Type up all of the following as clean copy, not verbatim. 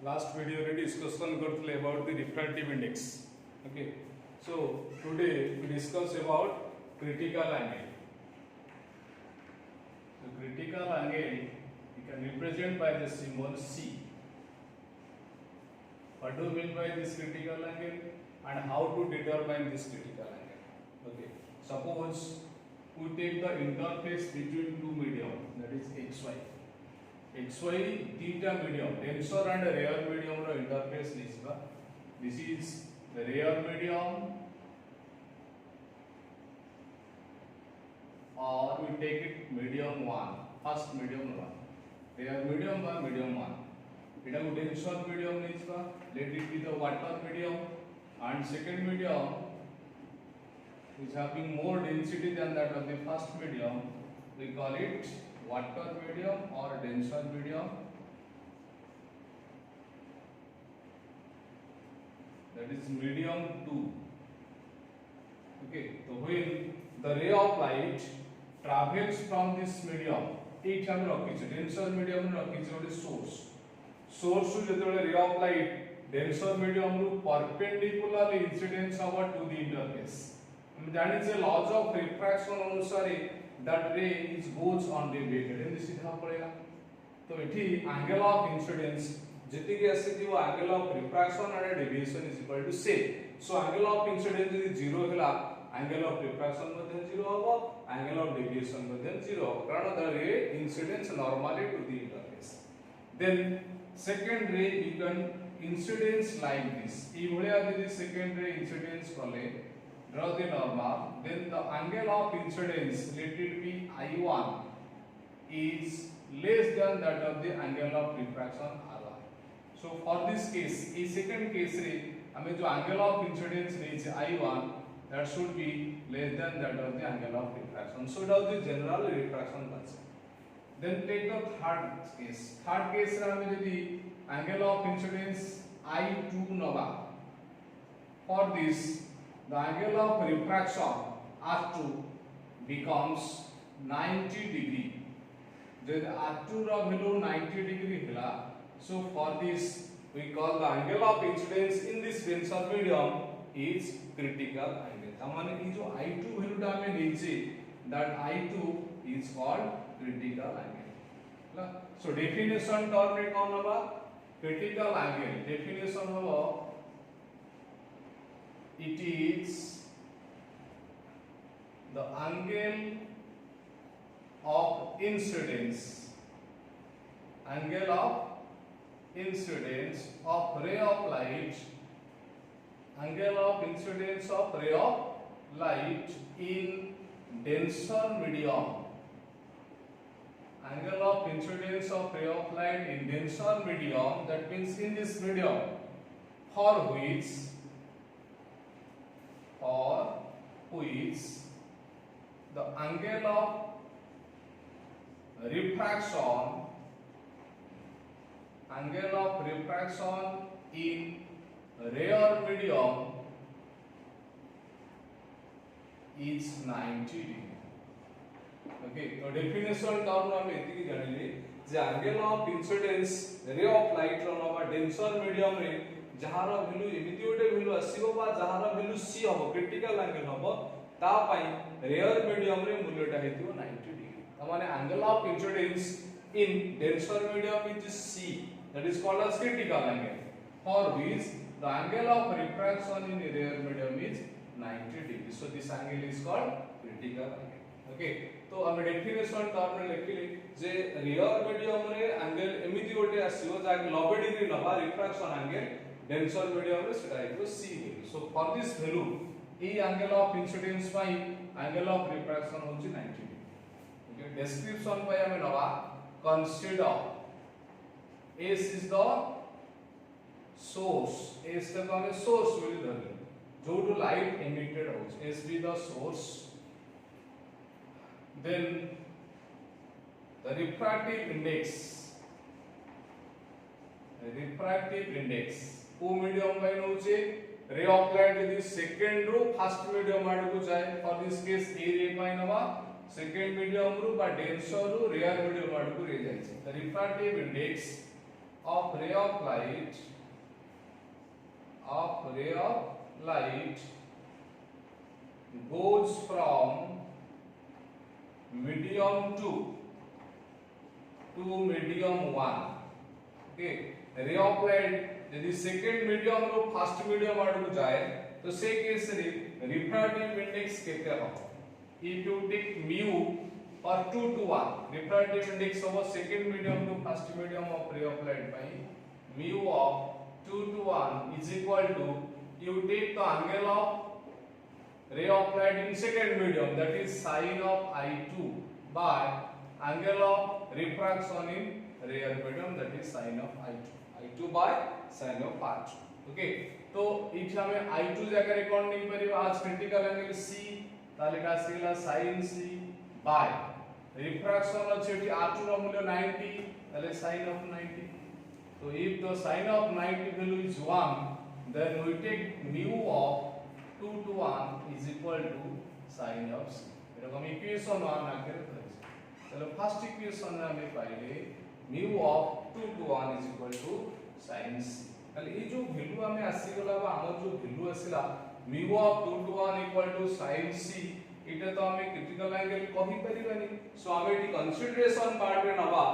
last video रे discussion करथले about the refractive index. Okay, so today we discuss about critical angle. So critical angle you can represent by the symbol C. What do you mean by this critical angle and how to determine this critical angle? Okay, suppose we take the interface between two medium, that is xy. xy तीटा medium, denser and rare medium row interface लिखा. This is the rare medium, or we take it medium 1, first medium 1. Rare medium or medium 1. इटा को denser medium लिखा. Let it be the water medium, and second medium is having more density than that of the first medium. We call it water medium or denser medium. That is medium 2. Okay, so when the ray of light travels from this medium, एट हम रखिछ denser medium रखिछ गोटे source रू जेतेबेले ray of light denser medium रू perpendicularly incidence over to the interface. हम जानि जे laws of refraction अनुसार that ray is goes on deviated and सीधा पड़ेगा. तो एठी angle of incidence जति के आसी वो angle of refraction and deviation is equal to same. So angle of incidence यदि 0 होला, angle of refraction मध्ये 0 होबो, angle of deviation मध्ये 0 होबो, कारण the ray incidence normally to the interface. Then second ray you can incidence like this. ई भलिया यदि second ray incidence कले, draw the normal, then the angle of incidence, let it be I1, is less than that of the angle of refraction R1. So for this case, in second case रे हमें जो angle of incidence needs I1, that should be less than that of the angle of refraction. So that is the general refraction concept. Then take the third case. Third case रे हमें यदि angle of incidence I2 नवा, for this the angle of refraction R2 becomes 90 degree. Then R2 रा value 90 degree हिला. So for this we call the angle of incidence in this denser medium is critical angle. तामाने ये जो I2 value टा हमें नीचे, that I2 is called critical angle. So definition term रे कौन होगा? Critical angle. Definition होगा, it is the angle of incidence of ray of light, angle of incidence of ray of light in denser medium, angle of incidence of ray of light in denser medium, that means in this medium for which the angle of refraction in rare medium is 90 degree. Okay, तो definition term हम एतिकी जानिले जे angle of incidence ray of light रो नवा denser medium रे जहार value एमिति गोटे value आसीबो बा जहार value c हबो, क्रिटिकल एंगल हबो, ता पई रेयर मीडियम रे मूल्यटा हेतिबो 90 डिग्री. त माने angle of incidence in denser medium is c, that is called as critical angle, for which the angle of refraction in rare medium is 90 degree. So this angle is called critical angle. Okay, तो हम definition term रे लिखिले जे rare medium रे angle एमिति गोटे आसीबो जा 90 degree नबा refraction angle, denser medium रे सेटा equal c value. So for this value e angle of incidence by angle of refraction होची 90 degree. Okay, description by हमें नवा, consider S is the source, S का हमें source value धरले जो to light emitted होची, S be the source. Then the refractive index को medium by नोचे रे ऑफ लाइट यदि सेकंड रो फर्स्ट मीडियम आड़ को जाए, फॉर दिस केस ए रे बाय नवा सेकंड मीडियम रो बा डेंसर रो रेयर मीडियम आड़ को रे जाय. The refractive index of ray of light goes from medium 2 to medium 1. Okay रे ऑफ लाइट यदि सेकंड मीडियम रो फर्स्ट मीडियम आड़ को जाए तो से केस रे रिफ्रैक्टिव इंडेक्स केते हो इफ यू टेक म्यू और 2 to 1 रिफ्रैक्टिव इंडेक्स हो सेकंड मीडियम रो first medium of ray of light पाई mu of 2 to 1 is equal to you take the angle of ray of light in second medium, that is sin of I2 by angle of refraction in rear medium, that is sin of I2 by sin of I2. Okay तो इठ हमें I2 जगह रे कोन नहीं परिबा आज critical angle C ताले का सिला sin C by refraction अछि R2 रो मूल्य 90 ताले sin of 90. So if the sin of 90 value is 1, then we take mu of 2 to 1 is equal to sin of C. এরকম ইকুয়েশন 1 আকারে ধরেছি। তাহলে ফার্স্ট ইকুয়েশন আমি পাইলে mu of 2 to 1 is equal to sin C. তাহলে এই যে value আমি আসি গলা বা আমার যে ভ্যালু আসিলা mu of 2 to 1 equal to sin C, এটা তো আমি ক্রিটিক্যাল অ্যাঙ্গেল কহি পারিবানি। সো আমি এটি কনসিডারেশন পার্ট রে নবা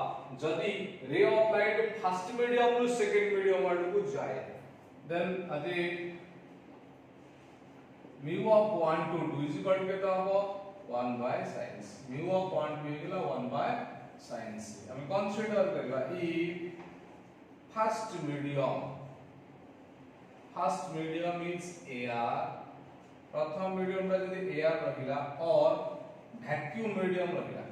যদি রে অফ লাইট ফার্স্ট মিডিয়াম রু সেকেন্ড মিডিয়াম আড়কু যায় দেন আদি mu of 1 to 2 is equal to কেতে হবো 1 by sin C. mu of 1 to হইগলা 1 by sin C. আমি কনসিডার করবা if first medium is air, प्रथम मीडियम टा यदि एयर रहिला और वैक्यूम मीडियम रहिला,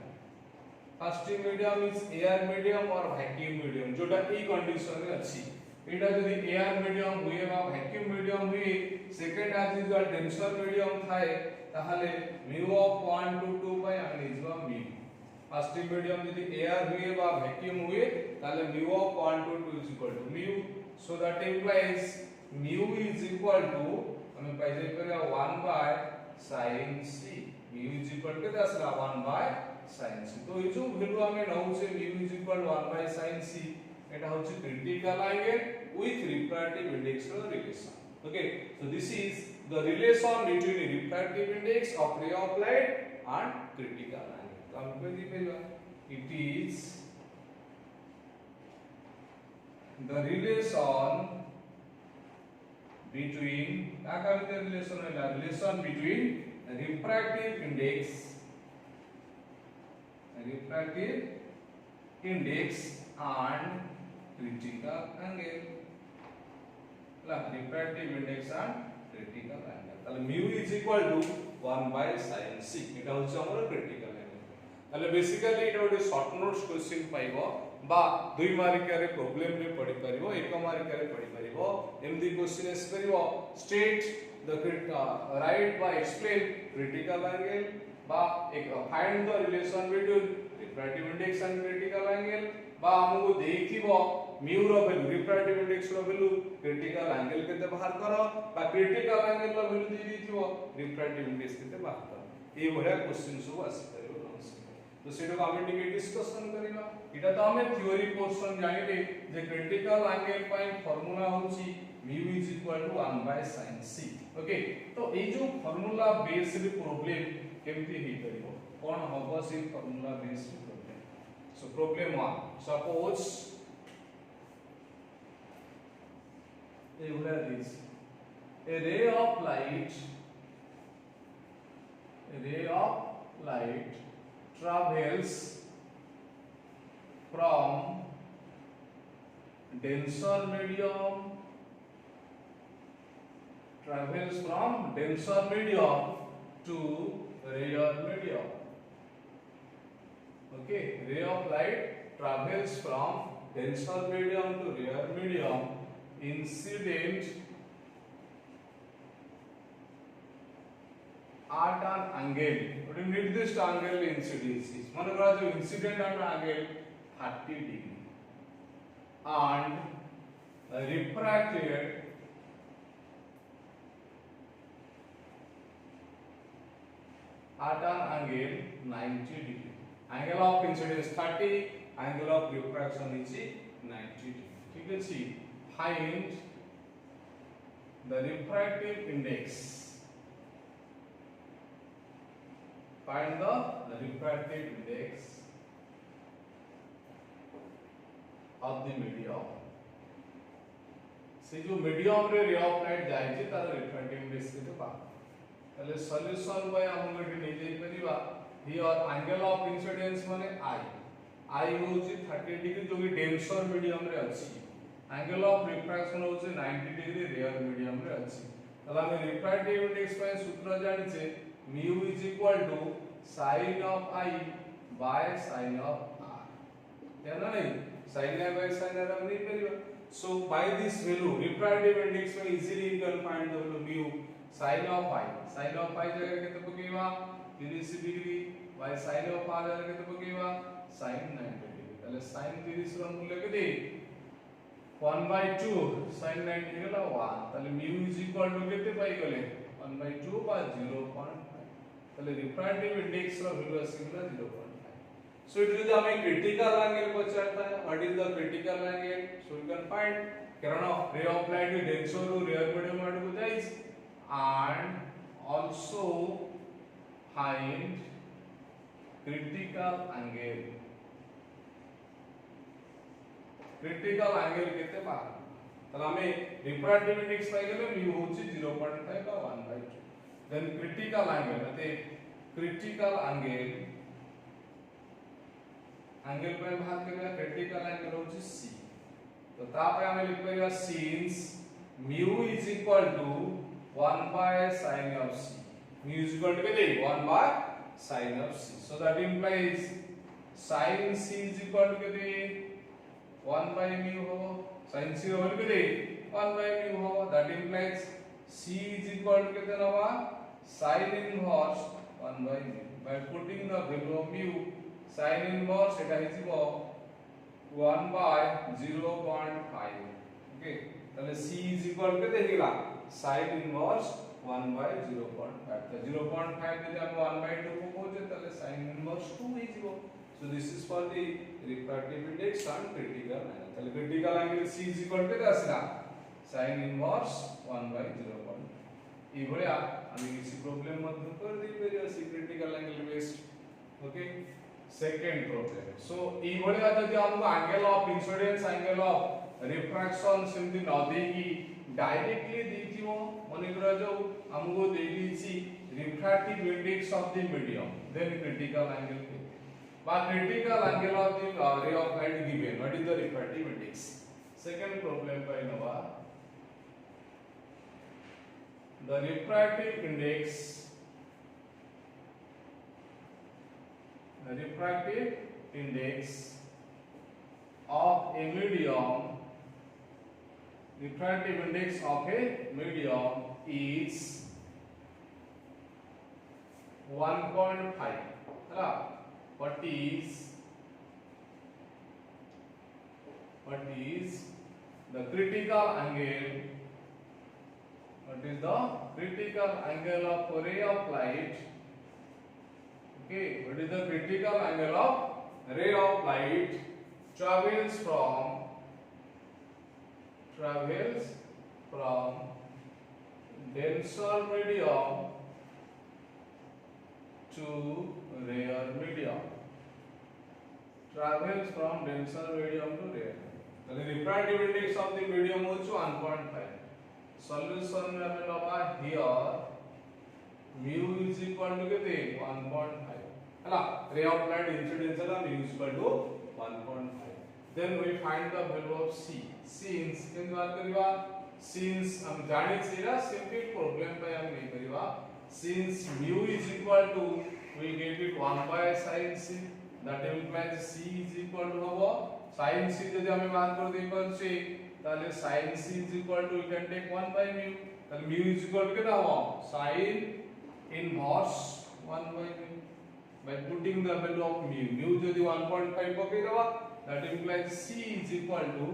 first medium is air medium और वैक्यूम मीडियम जोटा ई कंडीशन रे अछि एटा यदि एयर मीडियम हुए बा वैक्यूम मीडियम हुए सेकंड आज इज डेंसर मीडियम थाए ताहले mu of 1 to 2 बाय आने इजवा mu फर्स्ट मीडियम यदि एयर हुए बा वैक्यूम हुए ताहले mu of 1 to 2 is equal to mu, so that implies mu is equal to हमें पाइजे करिया 1 by sin C. mu is equal to केते 1 by sin C. तो ई जो वैल्यू हमें नउ से mu is equal to 1 by sin C एटा होचे critical angle with refractive index रो relation. Okay, so this is the relation between refractive index of ray of light and critical angle. तो हम को दी पेगा it is the relation between का relation है relation between refractive index and critical angle. refractive index and critical angle তাহলে mu is equal to 1 by sin C এটা হচ্ছে আমাদের critical angle. তাহলে বেসিক্যালি এটা ଗୋଟେ শর্ট নোটস কোশ্চেন পাইবো বা 2 মার্কারে প্রবলেম রে পড়ি পারিবো 1 মার্কারে পড়ি পারিবো এমডি কোশ্চেন এস পারিবো state the write by explain critical angle বা find the relation between refractive index and critical angle বা हमको देखिबो mu रो वैल्यू refractive index रो वैल्यू critical angle केते बाहर करो बा critical angle रो वैल्यू दे दिथिबो refractive index केते बाहर करो ए भरा क्वेश्चन सब आसी परिबो तो सेटा को हम टिके डिस्कशन करिबा एटा तो हमें थ्योरी पोर्शन जानिले जे critical angle पाई फार्मूला होची mu is equal to 1 by sin C. Okay तो ए जो फार्मूला बेस रे प्रॉब्लम केमती हे परिबो कोन हबो से फार्मूला बेस रे problem. So problem 1 suppose a ray of light travels from denser medium to rare medium. Okay, ray of light travels from denser medium to rare medium incident at an angle, what निर्दिष्ट angle incidence is माने करा जो incident at an angle 30 degree and refracted at an angle 90 degree. Angle of incidence 30, angle of refraction is 90 degree. ठीक अछि find the refractive index find the refractive index of the medium से जो medium रे रे of light जाय छै तार refractive index के पा तले सॉल्यूशन बाय हम गटे नै जाय परिबा हियर एंगल ऑफ इंसिडेंस माने आई होची 30 डिग्री जो कि डेंसर मीडियम रे अछि एंगल ऑफ रिफ्रैक्शन होची 90 डिग्री रेयर मीडियम रे अछि तला हम रिफ्रैक्टिव इंडेक्स पे सूत्र जानि छे mu is equal to sin of I by sin of R है ना नहीं sin I by sin R हम नहीं परिबा so by this value refractive index में easily you can find the value mu sin of I जगह केते पकेबा 30 degree by sin of R जगह केते पकेबा sin 90 डिग्री ताले sin 30 ର मूल्य केते 1/2 sin 90 गेला 1 ताले mu is equal to केते पाई गले 1/2 by 0.5 ताले रिफ्रैक्टिव इंडेक्स ର वैल्यू आसीगला 0.5 सो इट इज हमें क्रिटिकल एंगल पचारता है what is the critical angle so you can find कारण रे ऑफ लाइट डेंसर रो रेयर मीडियम आड को जाइस and also find critical angle केते पा तला हमें रिफ्रैक्टिव इंडेक्स पाई गेले mu होची 0.5 का 1/2 then critical angle अते critical angle पे बात करिया critical angle होची c तो ता पे हमें लिख परिया since mu is equal to 1 by sin of c mu is equal to केते 1 by sin of c so that implies sin c is equal to केते 1 by mu हो sin c होल केते 1 by mu हो that implies c is equal to केते नवा sin inverse 1 by mu by putting the value of mu sin inverse eta हिजिबो 1 by 0.5 okay तले c is equal केते हिला sin inverse 1 by 0.5 तो 0.5 जदि हम 1 by 2 को पहुंचे तले sin inverse 2 हिजिबो so this is for the refractive index and critical angle तले critical angle c is equal केते आसीला sin inverse 1 by 0.5 ई भलिया আমি কিছু প্রবলেম মধ্যে করে দেই পেরিয়াসি critical angle based okay second problem so এই ভলিয়া যদি हमको angle of incidence angle of refraction सेमति न देकी डायरेक्टली देखिबो मने करा जो हमको दे दीची refractive index of the medium then critical angle पे बा critical angle of the ray of light given what is the refractive index second problem पे नवा the refractive index of a medium is 1.5 है what is the critical angle what is the critical angle of ray of light okay what is the critical angle of ray of light travels from denser medium to rare medium travels from denser medium to rare the refractive index of the medium is 1.5 solution में हमें लगा here mu is equal to कितने 1.5 है ना ray of light incidence है ना mu is equal to 1.5 then we find the value of c since किन बात करिवा since हम जाने चाहिए simple problem पे हम नहीं करिवा since mu is equal to we get it 1 by sin c that implies c is equal to हवा sin c यदि हमें बात कर दे पर से ताले sin c is equal to you can take 1 by mu ताले mu is equal to कितना हुआ sin inverse 1 by mu by putting the value of mu यदि 1.5 पके दवा that implies c is equal to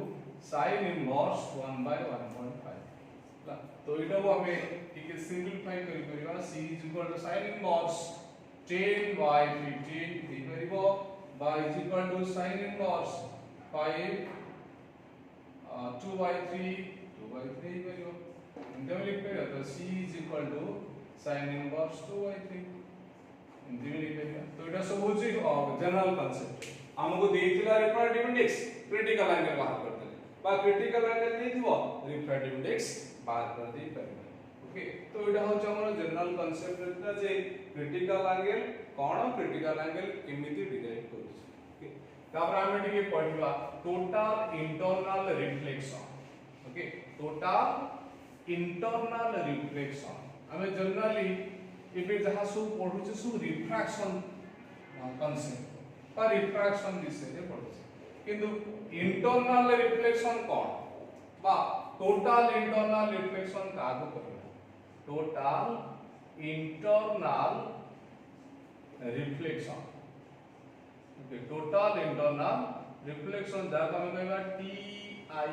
sin inverse 1 by 1.5 तो इटा को हमें ठीक है सिंपलीफाई करि परिबा c is equal to sin inverse 10 by 15 the परिबो by is equal to sin inverse 5 2/3 2/3 करियो इनके में लिख पे तो c is equal to sin inverse 2/3 इनके में लिख पे तो एटा सब होची जनरल कांसेप्ट हमको देइथिला रिफ्रैक्टिव इंडेक्स क्रिटिकल एंगल बाहर करते बा क्रिटिकल एंगल देइथिबो रिफ्रैक्टिव इंडेक्स बाहर कर दे परिबे ओके तो एटा होच हमर जनरल कांसेप्ट रहता जे क्रिटिकल एंगल कोन क्रिटिकल एंगल केमिति डिराइव करू ओके तापर हम टिके पढिबा total internal reflection okay total internal reflection हमें जनरली इबे जहा सु पढुचे सु रिफ्रैक्शन कांसेप्ट पर रिफ्रैक्शन विषय रे पढुचे किंतु इंटरनल रिफ्लेक्शन कोन बा टोटल इंटरनल रिफ्लेक्शन कागो कहबा total internal reflection okay total internal reflection दा हम कहबा TIR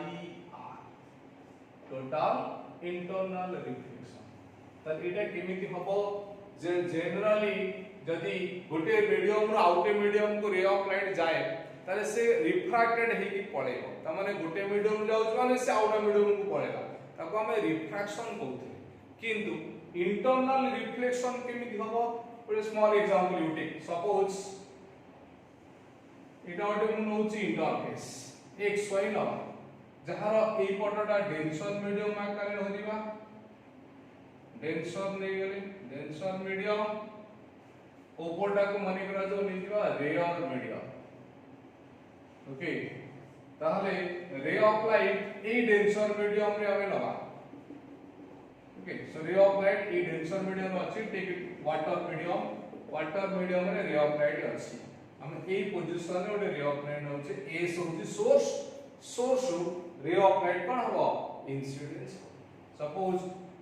टोटल इंटरनल रिफ्लेक्शन त एटा केमिति हबो जे जनरली जदी गोटे मीडियम रो आउटे मीडियम को रे ऑफ लाइट जाए ताले से रिफ्रैक्टेड हे की पड़ेबो त माने गोटे मीडियम जाउछ माने से आउटा मीडियम को पड़ेगा ताको हमें रिफ्रैक्शन कहते किंतु इंटरनल रिफ्लेक्शन केमिति हबो एक small example you take suppose एटा ओटे मु नउची इंटरफेस x y न जहार एई पटटा डेंसर मीडियम आकार रे होदिबा डेंसर नै गेले डेंसर मीडियम ओपरटा को माने करा जो निदिबा रेयर मीडियम ओके ताहले रे of light A denser medium रे हमें लगा ओके सो रे of light A denser medium अछि टेक वाटर मीडियम रे रे ऑफ लाइट अछि हम ए पोजीशन रे रे ऑफ लाइट होचे ए होची सोर्स रे ऑफ लाइट कोन हबो इंसिडेंस सपोज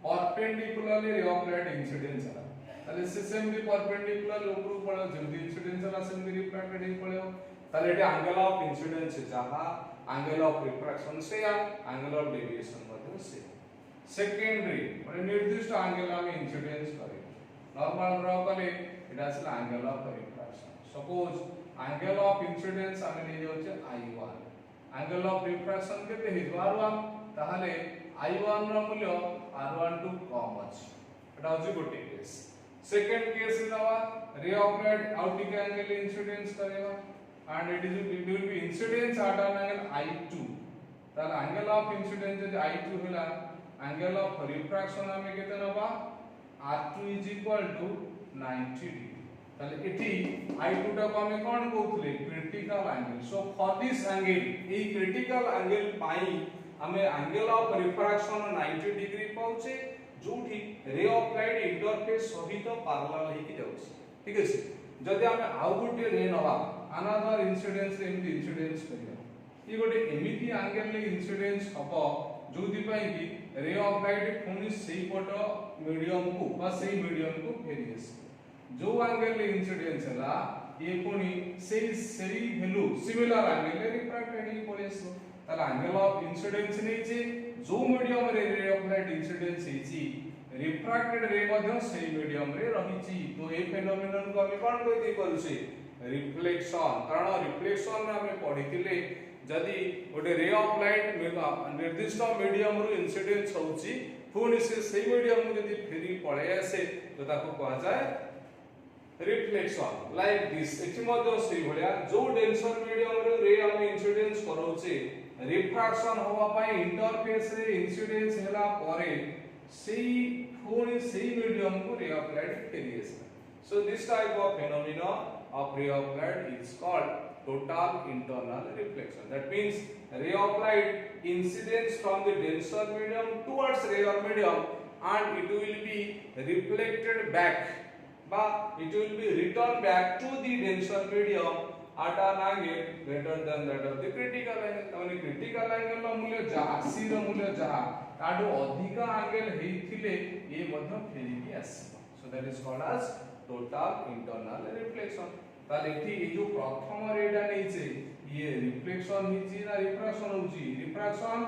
परपेंडिकुलरली रे ऑफ लाइट इंसिडेंस हला ताले सिस्टम भी परपेंडिकुलर ऊपर पड़ो जल्दी इंसिडेंस हला सेम रिफ्रैक्टेड ही पड़ो ताले एटा एंगल ऑफ इंसिडेंस जहां एंगल ऑफ रिफ्रैक्शन से या एंगल ऑफ डेविएशन मध्ये से सेकेंडरी माने निर्दिष्ट एंगल में इंसिडेंस करे नॉर्मल ड्रा करे एटा असला angle of refraction suppose angle of incidence हमें ले जाउचे I1 एंगल ऑफ रिफ्रैक्शन केते हे R1 ताहले I1 रो मूल्य R1 टू कम अछि एटा होची गोटे केस सेकंड केस नवा रे of light outing angle incidence करेगा and it will be incidence at an angle I2 तार angle of incidence J I2 होला एंगल ऑफ रिफ्रैक्शन हमें केते नबा R2 is equal to 90 degree ताले एठी I2 टा को हमें कोन कहउथले critical angle so for this angle a critical angle पाई हमें एंगल ऑफ रिफ्रैक्शन 90 डिग्री पाउचे जोठी रे ऑफ लाइट इंटरफेस सहित पैरेलल हे की जाउछ ठीक अछि जदि हमें आउ गोटे रे नबा अनदर इंसिडेंस एमती इंसिडेंस करियो ई गोटे एमिति एंगल ले इंसिडेंस हबो जोदि पई कि रे ऑफ लाइट पुनी सेही पट मीडियम को बा सेही मीडियम को फेरियस जो एंगल ले इंसिडेंस हला ये पुनी सेही वैल्यू सिमिलर एंगल ले रिफ्रैक्टेड ही पड़ेस ताला एंगल ऑफ इंसिडेंस नै जे जो मीडियम रे ऑफ लाइट इंसिडेंस हेची रिफ्रैक्टेड रे मध्ये सेही मीडियम रे रहिची तो ए फेनोमेनन को हम कोन कहि दे परछे रिफ्लेक्शन कारण रिफ्लेक्शन रे हमें पढितिले जदी गोटे रे ऑफ लाइट निर्दिष्ट मीडियम रु इंसिडेंस होउची पुनी से सेही मीडियम जदी फेरी पळे आसे तो ताको कहा जाय रिफ्लेक्शन लाइक दिस एठी मध्ये सेही भलिया जो डेंसर मीडियम रे हम इंसिडेंस करौचे रिफ्रैक्शन होवा पई इंटरफेस रे इंसिडेंस हैला परे सेही पुनी सेही मीडियम को रे of light furious so this type of phenomena of ray of light is called total internal reflection that means ray of light incidents from the denser medium towards rarer medium and it will be reflected back but it will be returned back to the denser medium at an angle greater than that of the critical angle तमने critical angle लो मूल्य जहा c रो मूल्य जहा ताडो अधिक angle हेथिले ये मध्य फेरिकी आसीबो so that is called as total internal reflection ताले एठी ए जो प्रथम रेडा नै छै ये रिफ्लेक्शन हिची ना रिफ्रैक्शन होची रिफ्रैक्शन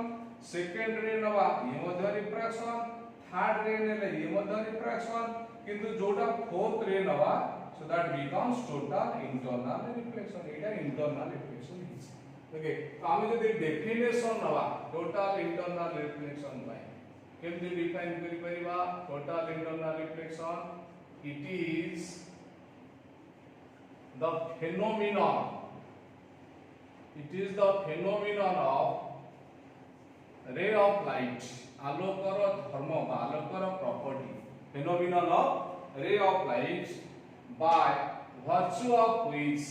सेकंड रे नवा ये मध्य रिफ्रैक्शन थर्ड रे नेले ये मध्य रिफ्रैक्शन किंतु जोटा फोर्थ रे नवा so that becomes total internal reflection Etah internal reflection हिची ओके तो आम जब डेफिनेशन नवा टोटल इंटरनल रिफ्लेक्शन केमती डिफाइन करि परिबा total internal reflection it is the phenomenon of ray of light आलोकर धर्म बा आलोकर property phenomenon of ray of light by virtue of which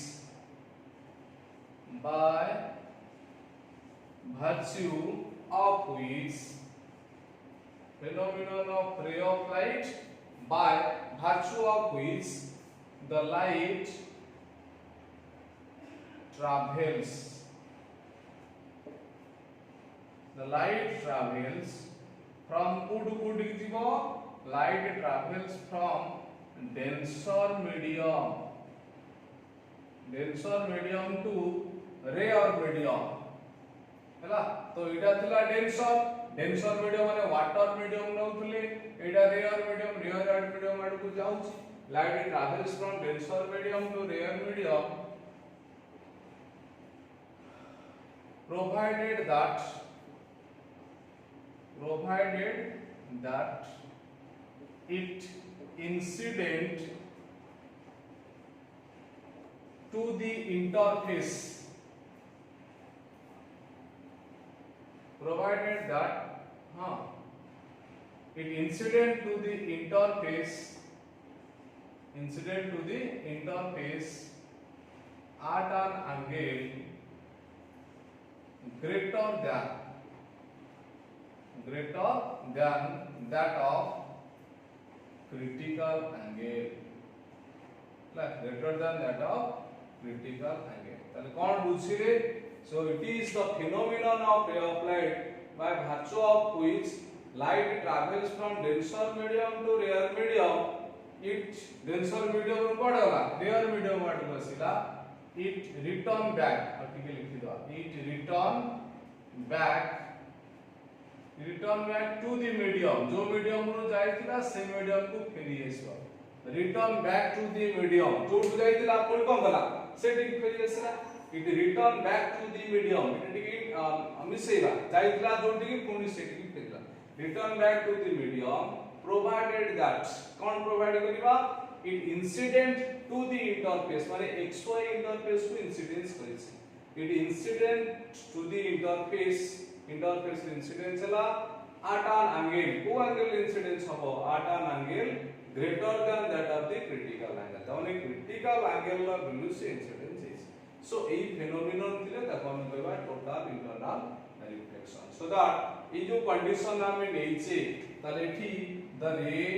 phenomenon of ray of light by virtue of which the light travels from good jibo light travels from denser medium to rarer medium हैला तो एटा थिला denser medium माने water medium नउथले एटा rare medium आडू को जाउची light travels from denser medium to rarer medium provided that it incident to the interface it incident to the interface at an angle greater than that of critical angle ताले कोन बुझिले so it is the phenomenon of ray of light by virtue of which light travels from denser medium to rarer medium it denser medium पड़ला rarer medium odd बसिला it return back article लिखि दो it return back to the medium जो medium रो जायतिला से medium को फेरी आसबा return back to the medium जो जायतिला कोन कोन गला setting फेरी आसला it return back to the medium it टिके मिसेला जायतिला जो टिके पुनी सेटिंग फेरला return back to the medium provided that कोन प्रोवाइड करिबा it incident to the interface माने xy interface को इंसिडेंस करिछि it incident to the interface incidence ला at an angle को angle incidence हो at an angle greater than that of the critical angle ताने critical angle ला value से incidence है so एई phenomenon थिले ताको हम कहबा total internal reflection so that ए जो कंडीशन हम नेइछे ताले एठी the ray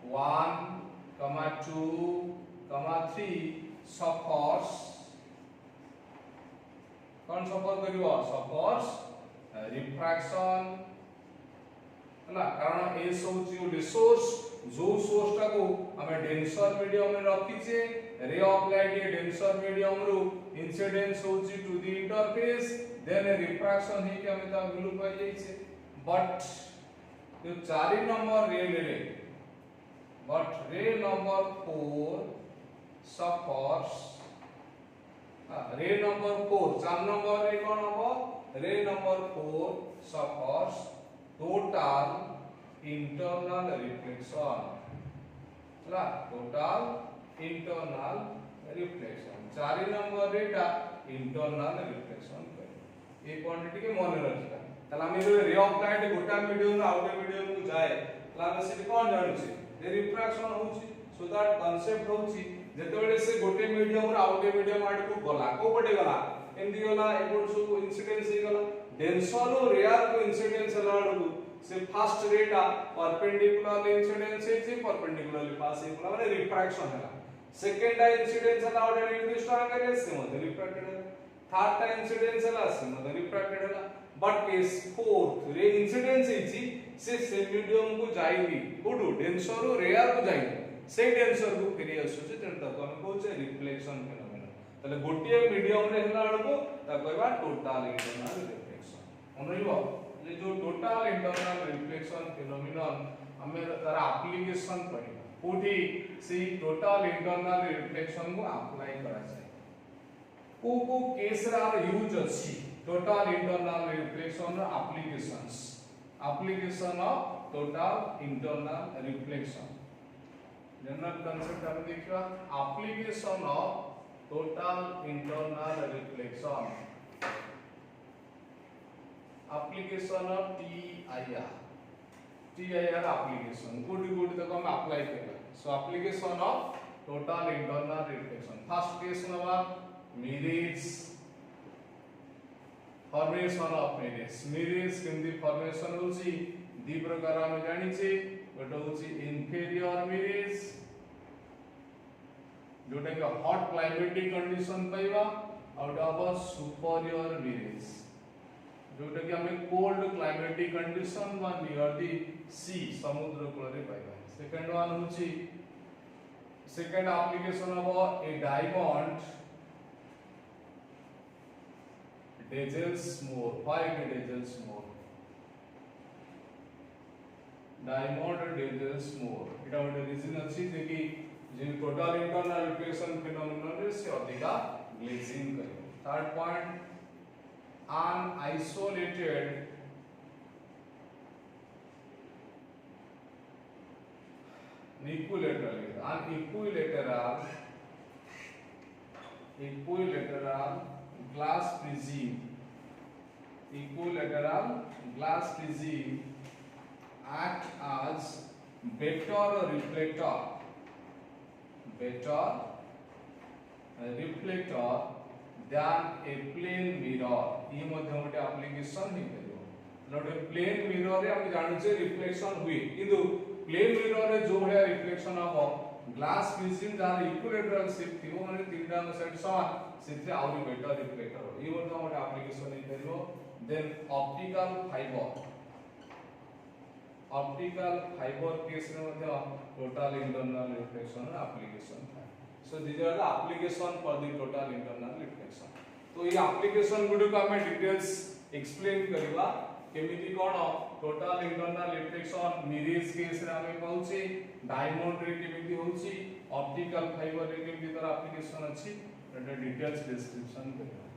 1, 2, 3 suffers कौन सफर करिवो suffers refraction हला कारण ए सोची रिसोर्स जो सोर्स टा को हमें डेंसर मीडियम में रखिचे रे ऑफ लाइट ये डेंसर मीडियम रो इंसिडेंस होची to the interface then refraction ही के हमें ता वैल्यू पाई जाइछे बट जो 4 नंबर रे ले but ray number 4 suffers ray number 4 4 number रे कोन हो ray number 4 suffers total internal reflection हला total internal reflection 4 number रेटा internal reflection करे ए क्वांटिटी के मन रखिबा तला हम रे ऑफ लाइट गोटा मीडियम आउट मीडियम को जाए तला हम से कोन जानु छी रिफ्रैक्शन होची सो दैट कांसेप्ट होची जेतेबेले से गोटे मीडियम रा आउटे मीडियम आड को गला को पटे गला एंदी गला एपोड सो इंसिडेंस हे गला डेंसर रो रेयर को इंसिडेंस लाडू से फास्ट रेटा परपेंडिकुलर इंसिडेंस हे परपेंडिकुलरली पास हे माने रिफ्रैक्शन हैला सेकंड इंसिडेंस लाउड निर्दिष्ट आकारे से मते रिफ्रैक्टेड है थर्ड टा इंसिडेंस हैला से मते रिफ्रैक्टेड हैला बट केस फोर्थ रे इंसिडेंस हेची से मीडियम को जाईनी कोडू डेंसर रो रेयर को जाईनी से डेंसर को फेरी आसुचे तेन तक हम कहउचे रिफ्लेक्शन फेनोमेनन तले गोटिए मीडियम रे हला को ता कहबा टोटल इंटरनल रिफ्लेक्शन मनइबो जे जो टोटल इंटरनल रिफ्लेक्शन फेनोमेनन हमें तार एप्लीकेशन पढ़िबा कोठी से टोटल इंटरनल रिफ्लेक्शन को अप्लाई करा जाय को केस रा यूज अछि total internal reflection applications application of total internal reflection general concept हम देखिबा application of total internal reflection application of TIR application good तक हम अप्लाई करला so application of total internal reflection first case नवा mirage formation of mirage केमदी formation होची दी प्रकार हम जानि छी गोटे होची इंफीरियर मिरेज जोटा कि हॉट क्लाइमेटिक कंडीशन पाइबा आउट ऑफ सुपीरियर मिरेज जोटा कि हमें कोल्ड क्लाइमेटिक कंडीशन वा नियर दी सी समुद्र कूल रे पाइबा सेकंड वन होची second application of a diamond dazzles more five dazzles more diamond dazzles more एटा ଗୋଟେ रीजन अछि जे कि जे टोटल इंटरनल रिफ्लेक्शन फिनोमेनन रे से अधिका ग्लेजिंग करे third point an isolated equilateral glass prism act as better reflector than a plane mirror ये मध्ये गोटे एप्लीकेशन नहीं करियो नोटे प्लेन मिरर रे हम जानु छे रिफ्लेक्शन हुई किंतु प्लेन मिरर रे जो भलिया रिफ्लेक्शन हबो ग्लास प्रिज्म जार इक्विलेटरल शेप थिबो माने तीनटा साइड समान सेथे आउरी बेटर रिफ्लेक्टर ये मध्ये गोटे एप्लीकेशन नहीं करियो देन ऑप्टिकल फाइबर केस रे मध्ये टोटल इंटरनल रिफ्लेक्शन एप्लीकेशन था so these are the application for the total internal reflection तो ये एप्लीकेशन गुडी को हमें डिटेल्स एक्सप्लेन करबा केमिति कोन total internal reflection mirage case रे हमें कहउची डायमंड रे केमिति होउची ऑप्टिकल फाइबर रे केमिति तर एप्लीकेशन अछि एटा डिटेल्स डिस्क्रिप्शन करबा